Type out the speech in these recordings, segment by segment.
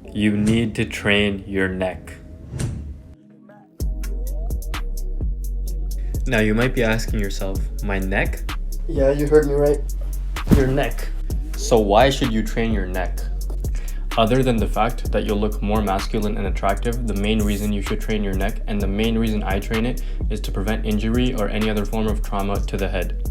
You need to train your neck. Now you might be asking yourself, my neck? Yeah, you heard me right. Your neck. So why should you train your neck? Other than the fact that you'll look more masculine and attractive, the main reason you should train your neck, and the main reason I train it, is to prevent injury or any other form of trauma to the head.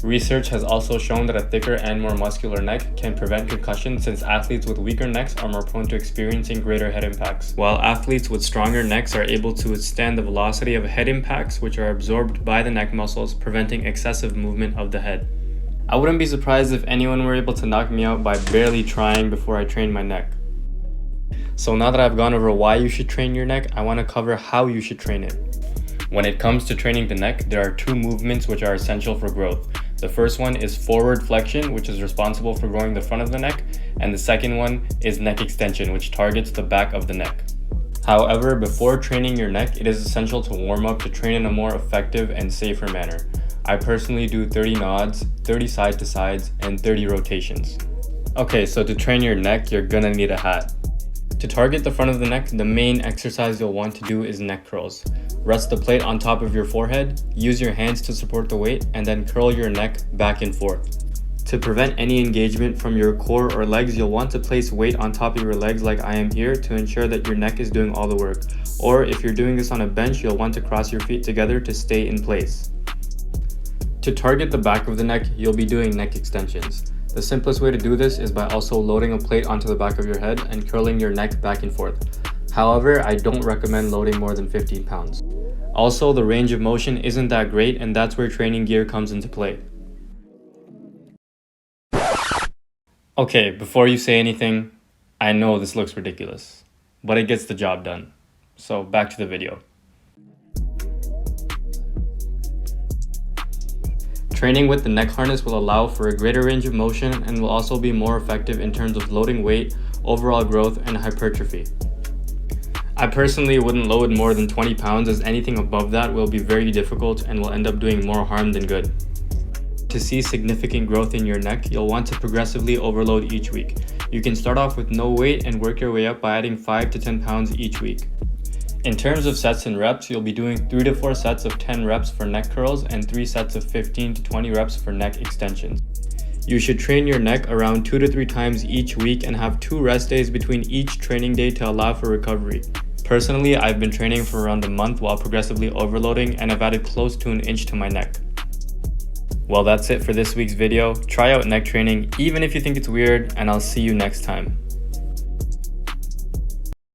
Research has also shown that a thicker and more muscular neck can prevent concussion, since athletes with weaker necks are more prone to experiencing greater head impacts, while athletes with stronger necks are able to withstand the velocity of head impacts, which are absorbed by the neck muscles, preventing excessive movement of the head. I wouldn't be surprised if anyone were able to knock me out by barely trying before I trained my neck. So now that I've gone over why you should train your neck, I want to cover how you should train it. When it comes to training the neck, there are two movements which are essential for growth. The first one is forward flexion, which is responsible for growing the front of the neck, and the second one is neck extension, which targets the back of the neck. However, before training your neck, it is essential to warm up to train in a more effective and safer manner. I personally do 30 nods, 30 side to sides, and 30 rotations. Okay, so to train your neck, you're gonna need a hat. To target the front of the neck, the main exercise you'll want to do is neck curls. Rest the plate on top of your forehead, use your hands to support the weight, and then curl your neck back and forth. To prevent any engagement from your core or legs, you'll want to place weight on top of your legs like I am here to ensure that your neck is doing all the work. Or if you're doing this on a bench, you'll want to cross your feet together to stay in place. To target the back of the neck, you'll be doing neck extensions. The simplest way to do this is by also loading a plate onto the back of your head and curling your neck back and forth. However, I don't recommend loading more than 15 pounds. Also, the range of motion isn't that great, and that's where training gear comes into play. Okay, before you say anything, I know this looks ridiculous, but it gets the job done. So back to the video. Training with the neck harness will allow for a greater range of motion and will also be more effective in terms of loading weight, overall growth, and hypertrophy. I personally wouldn't load more than 20 pounds, as anything above that will be very difficult and will end up doing more harm than good. To see significant growth in your neck, you'll want to progressively overload each week. You can start off with no weight and work your way up by adding 5 to 10 pounds each week. In terms of sets and reps, you'll be doing 3 to 4 sets of 10 reps for neck curls and 3 sets of 15 to 20 reps for neck extensions. You should train your neck around 2 to 3 times each week and have 2 rest days between each training day to allow for recovery. Personally, I've been training for around a month while progressively overloading, and I've added close to an inch to my neck. Well, that's it for this week's video. Try out neck training even if you think it's weird, and I'll see you next time.